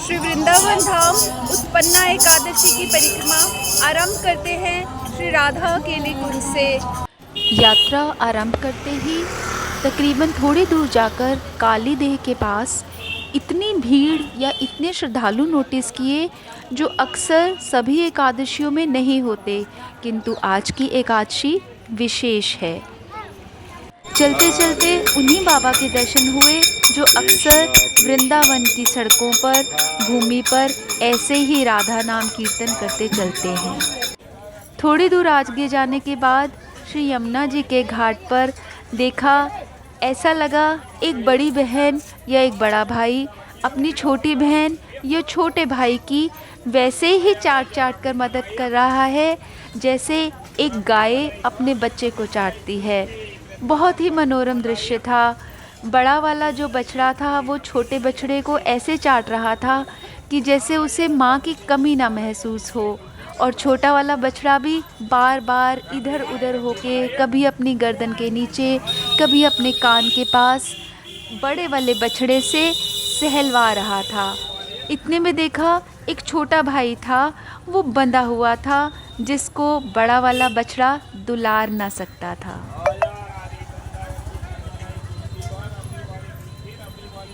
श्री वृंदावन धाम उत्पन्ना एकादशी की परिक्रमा आरंभ करते हैं श्री राधा केली कुंज से। यात्रा आरंभ करते ही तकरीबन थोड़ी दूर जाकर काली देह के पास इतनी भीड़ या इतने श्रद्धालु नोटिस किए जो अक्सर सभी एकादशियों में नहीं होते, किंतु आज की एकादशी विशेष है। चलते चलते उन्हीं बाबा के दर्शन हुए जो अक्सर वृंदावन की सड़कों पर भूमि पर ऐसे ही राधा नाम कीर्तन करते चलते हैं। थोड़ी दूर आगे जाने के बाद श्री यमुना जी के घाट पर देखा, ऐसा लगा एक बड़ी बहन या एक बड़ा भाई अपनी छोटी बहन या छोटे भाई की वैसे ही चाट चाट कर मदद कर रहा है जैसे एक गाय अपने बच्चे को चाटती है। बहुत ही मनोरम दृश्य था। बड़ा वाला जो बछड़ा था वो छोटे बछड़े को ऐसे चाट रहा था कि जैसे उसे माँ की कमी ना महसूस हो, और छोटा वाला बछड़ा भी बार बार इधर उधर होके कभी अपनी गर्दन के नीचे कभी अपने कान के पास बड़े वाले बछड़े से सहलवा रहा था। इतने में देखा एक छोटा भाई था, वो बंधा हुआ था जिसको बड़ा वाला बछड़ा दुलार ना सकता था।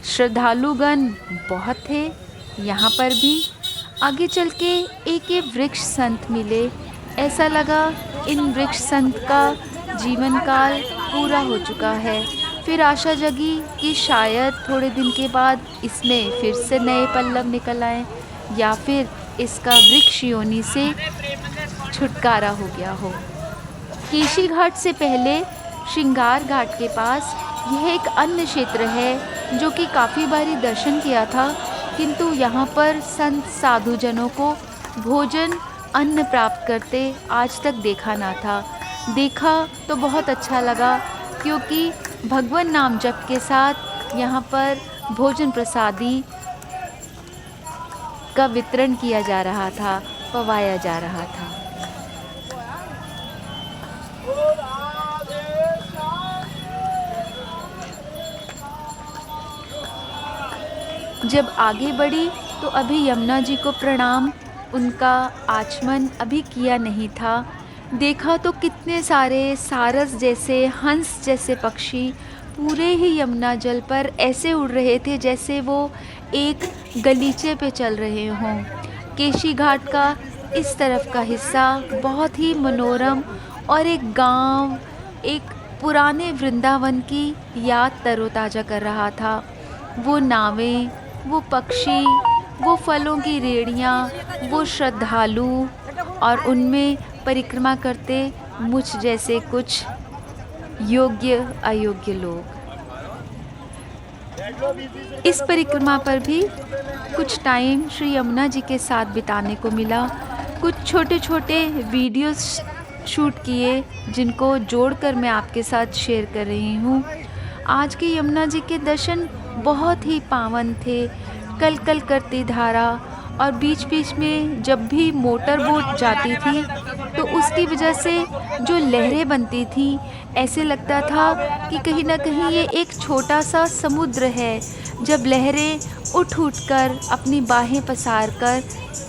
श्रद्धालुगण बहुत थे यहाँ पर भी। आगे चल के एक वृक्ष संत मिले। ऐसा लगा इन वृक्ष संत का जीवन काल पूरा हो चुका है। फिर आशा जगी कि शायद थोड़े दिन के बाद इसमें फिर से नए पल्लव निकल आए या फिर इसका वृक्ष योनि से छुटकारा हो गया हो। केशी घाट से पहले श्रृंगार घाट के पास यह एक अन्य क्षेत्र है जो कि काफ़ी बारी दर्शन किया था, किंतु यहाँ पर संत साधुजनों को भोजन अन्न प्राप्त करते आज तक देखा ना था। देखा तो बहुत अच्छा लगा, क्योंकि भगवान नाम जप के साथ यहाँ पर भोजन प्रसादी का वितरण किया जा रहा था, पवाया जा रहा था। जब आगे बढ़ी तो अभी यमुना जी को प्रणाम, उनका आचमन अभी किया नहीं था। देखा तो कितने सारे सारस जैसे हंस जैसे पक्षी पूरे ही यमुना जल पर ऐसे उड़ रहे थे जैसे वो एक गलीचे पे चल रहे हों। केशी घाट का इस तरफ का हिस्सा बहुत ही मनोरम और एक गांव, एक पुराने वृंदावन की याद तरोताज़ा कर रहा था। वो नावें, वो पक्षी, वो फलों की रेड़ियाँ, वो श्रद्धालु और उनमें परिक्रमा करते मुझ जैसे कुछ योग्य अयोग्य लोग। इस परिक्रमा पर भी कुछ टाइम श्री यमुना जी के साथ बिताने को मिला। कुछ छोटे छोटे वीडियोस शूट किए जिनको जोड़कर मैं आपके साथ शेयर कर रही हूँ। आज के यमुना जी के दर्शन बहुत ही पावन थे। कल कल करती धारा, और बीच बीच में जब भी मोटर बोट जाती थी तो उसकी वजह से जो लहरें बनती थी ऐसे लगता था कि कहीं ना कहीं ये एक छोटा सा समुद्र है, जब लहरें उठ उठ कर अपनी बाहें पसार कर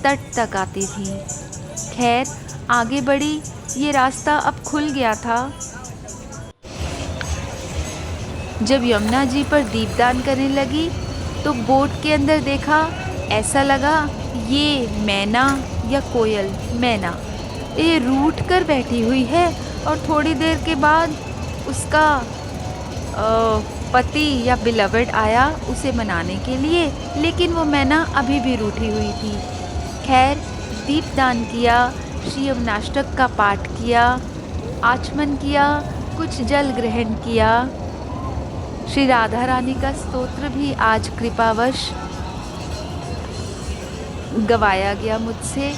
तट तक आती थी। खैर आगे बढ़ी, ये रास्ता अब खुल गया था। जब यमुना जी पर दीपदान करने लगी तो बोट के अंदर देखा, ऐसा लगा ये मैना या कोयल, मैना ये रूठ कर बैठी हुई है, और थोड़ी देर के बाद उसका पति या बिलवड आया उसे मनाने के लिए, लेकिन वो मैना अभी भी रूठी हुई थी। खैर दीपदान किया, श्री यमुनाष्टक का पाठ किया, आचमन किया, कुछ जल ग्रहण किया। श्री राधा रानी का स्तोत्र भी आज कृपावश गवाया गया मुझसे,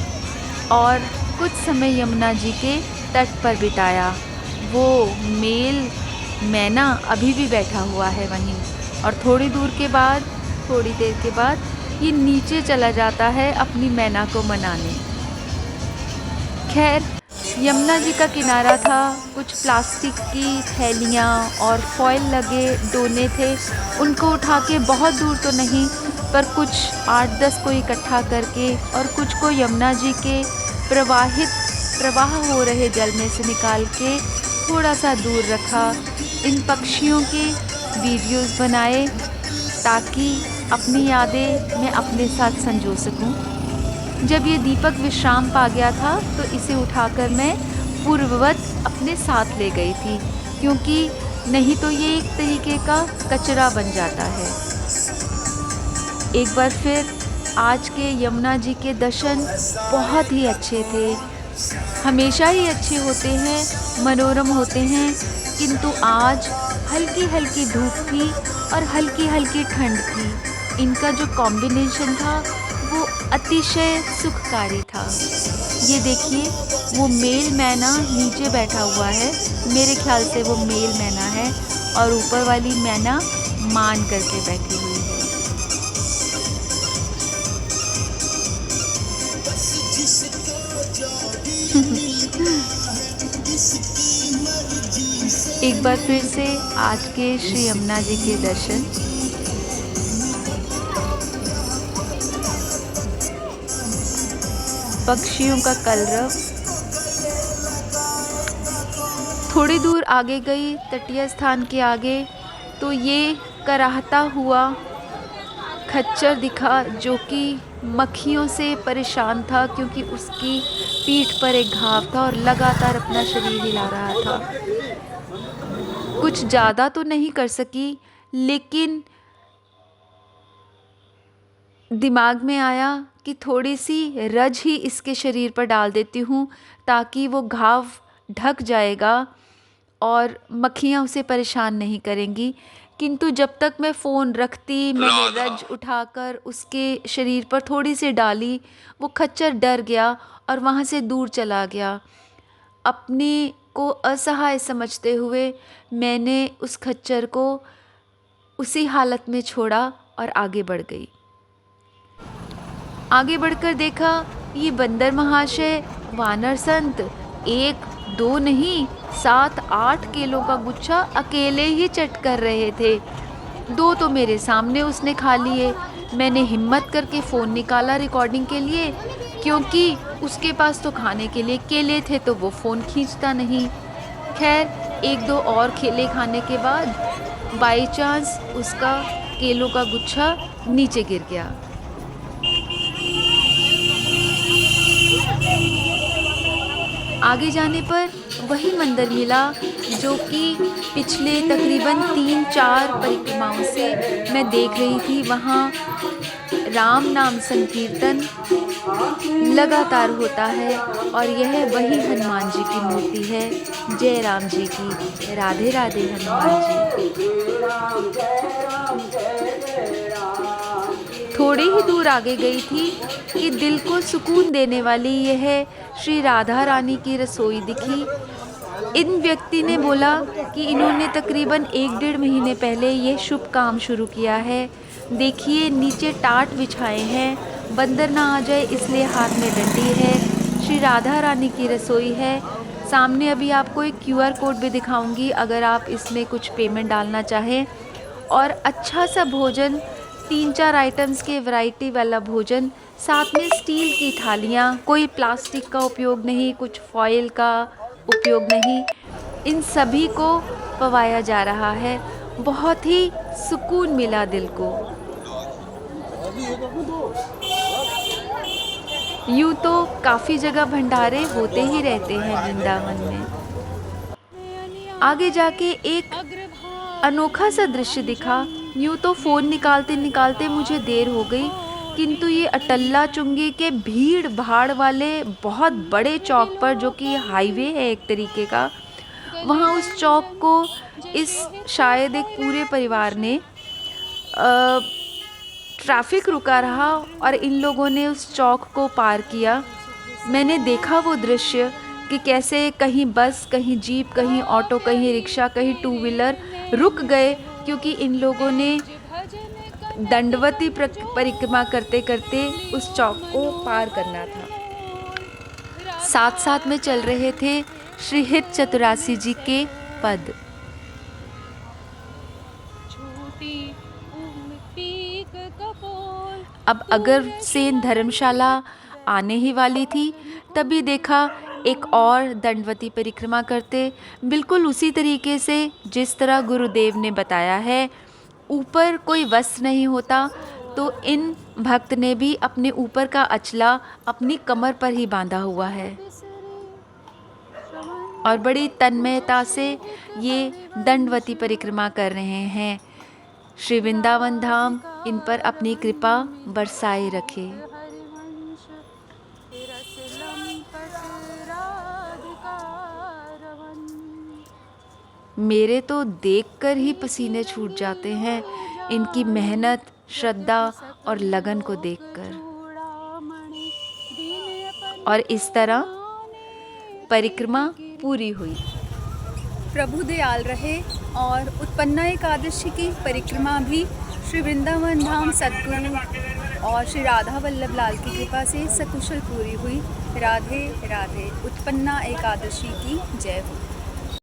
और कुछ समय यमुना जी के तट पर बिताया। वो मेल मैना अभी भी बैठा हुआ है वहीं, और थोड़ी देर के बाद ये नीचे चला जाता है अपनी मैना को मनाने। खैर यमुना जी का किनारा था, कुछ प्लास्टिक की थैलियाँ और फॉयल लगे डोने थे, उनको उठा के बहुत दूर तो नहीं पर कुछ 8-10 को इकट्ठा करके और कुछ को यमुना जी के प्रवाह हो रहे जल में से निकाल के थोड़ा सा दूर रखा। इन पक्षियों के वीडियोस बनाए ताकि अपनी यादें मैं अपने साथ संजो सकूं। जब ये दीपक विश्राम पा गया था तो इसे उठाकर मैं पूर्ववत अपने साथ ले गई थी, क्योंकि नहीं तो ये एक तरीके का कचरा बन जाता है। एक बार फिर आज के यमुना जी के दर्शन बहुत ही अच्छे थे। हमेशा ही अच्छे होते हैं, मनोरम होते हैं, किंतु आज हल्की हल्की धूप थी और हल्की हल्की ठंड थी। इनका जो कॉम्बिनेशन था वो अतिशय सुखकारी था। ये देखिए, वो मेल मैना नीचे बैठा हुआ है, मेरे ख्याल से वो मेल मैना है, और ऊपर वाली मैना मान करके बैठी हुई है। एक बार फिर से आज के श्री यमुना जी के दर्शन। पक्षियों का कलरव। थोड़ी दूर आगे गई, तटीय स्थान के आगे, तो ये कराहता हुआ खच्चर दिखा जो कि मक्खियों से परेशान था, क्योंकि उसकी पीठ पर एक घाव था और लगातार अपना शरीर हिला रहा था। कुछ ज़्यादा तो नहीं कर सकी, लेकिन दिमाग में आया कि थोड़ी सी रज ही इसके शरीर पर डाल देती हूँ ताकि वो घाव ढक जाएगा और मक्खियाँ उसे परेशान नहीं करेंगी। किंतु जब तक मैं फ़ोन रखती, मैंने रज उठाकर उसके शरीर पर थोड़ी सी डाली, वो खच्चर डर गया और वहाँ से दूर चला गया। अपने को असहाय समझते हुए मैंने उस खच्चर को उसी हालत में छोड़ा और आगे बढ़ गई। आगे बढ़कर देखा, ये बंदर महाशय, वानर संत 1-2 नहीं 7-8 केलों का गुच्छा अकेले ही चट कर रहे थे। 2 तो मेरे सामने उसने खा लिए। मैंने हिम्मत करके फ़ोन निकाला रिकॉर्डिंग के लिए, क्योंकि उसके पास तो खाने के लिए केले थे तो वो फ़ोन खींचता नहीं। खैर 1-2 और केले खाने के बाद बाई चांस उसका केलों का गुच्छा नीचे गिर गया। आगे जाने पर वही मंदिर मिला जो कि पिछले तकरीबन 3-4 परिक्रमाओं से मैं देख रही थी। वहाँ राम नाम संकीर्तन लगातार होता है और यह वही हनुमान जी की मूर्ति है। जय राम जी की, राधे राधे हनुमान जी। थोड़ी ही दूर आगे गई थी कि दिल को सुकून देने वाली यह श्री राधा रानी की रसोई दिखी। इन व्यक्ति ने बोला कि इन्होंने तकरीबन 1-1.5 महीने पहले ये शुभ काम शुरू किया है। देखिए, नीचे टाट बिछाए हैं, बंदर ना आ जाए इसलिए हाथ में डंडी है। श्री राधा रानी की रसोई है। सामने अभी आपको एक QR कोड भी दिखाऊंगी अगर आप इसमें कुछ पेमेंट डालना चाहें। और अच्छा सा भोजन, 3-4 आइटम्स के वैरायटी वाला भोजन, साथ में स्टील की थालियाँ, कोई प्लास्टिक का उपयोग नहीं, कुछ फॉयल का उपयोग नहीं, इन सभी को पवाया जा रहा है। बहुत ही सुकून मिला दिल को। यूँ तो काफ़ी जगह भंडारे होते ही रहते हैं वृंदावन में। आगे जाके एक अनोखा सा दृश्य दिखा। यूँ तो फ़ोन निकालते निकालते मुझे देर हो गई, किंतु ये अटल्ला चुंगी के भीड़ भाड़ वाले बहुत बड़े चौक पर, जो कि हाईवे है एक तरीके का, वहाँ उस चौक को इस शायद एक पूरे परिवार ने ट्रैफिक रुका रहा और इन लोगों ने उस चौक को पार किया। मैंने देखा वो दृश्य कि कैसे कहीं बस, कहीं जीप, कहीं ऑटो, कहीं रिक्शा, कहीं 2 व्हीलर रुक गए, क्योंकि इन लोगों ने दंडवती परिक्रमा करते करते उस चौक को पार करना था। साथ साथ में चल रहे थे श्री हित चतुरासी जी के पद। अब अग्रसेन धर्मशाला आने ही वाली थी, तभी देखा एक और दंडवती परिक्रमा करते, बिल्कुल उसी तरीके से जिस तरह गुरुदेव ने बताया है। ऊपर कोई वस्त्र नहीं होता, तो इन भक्त ने भी अपने ऊपर का अचला अपनी कमर पर ही बांधा हुआ है और बड़ी तन्मयता से ये दंडवती परिक्रमा कर रहे हैं। श्री वृंदावन धाम इन पर अपनी कृपा बरसाए रखे। मेरे तो देखकर ही पसीने छूट जाते हैं, इनकी मेहनत, श्रद्धा और लगन को देखकर। और इस तरह परिक्रमा पूरी हुई। प्रभु दयाल रहे और उत्पन्ना एकादशी की परिक्रमा भी श्री वृंदावन धाम सद्गुरु और श्री राधा वल्लभ लाल की कृपा से सकुशल पूरी हुई। राधे राधे। उत्पन्ना एकादशी की जय हो।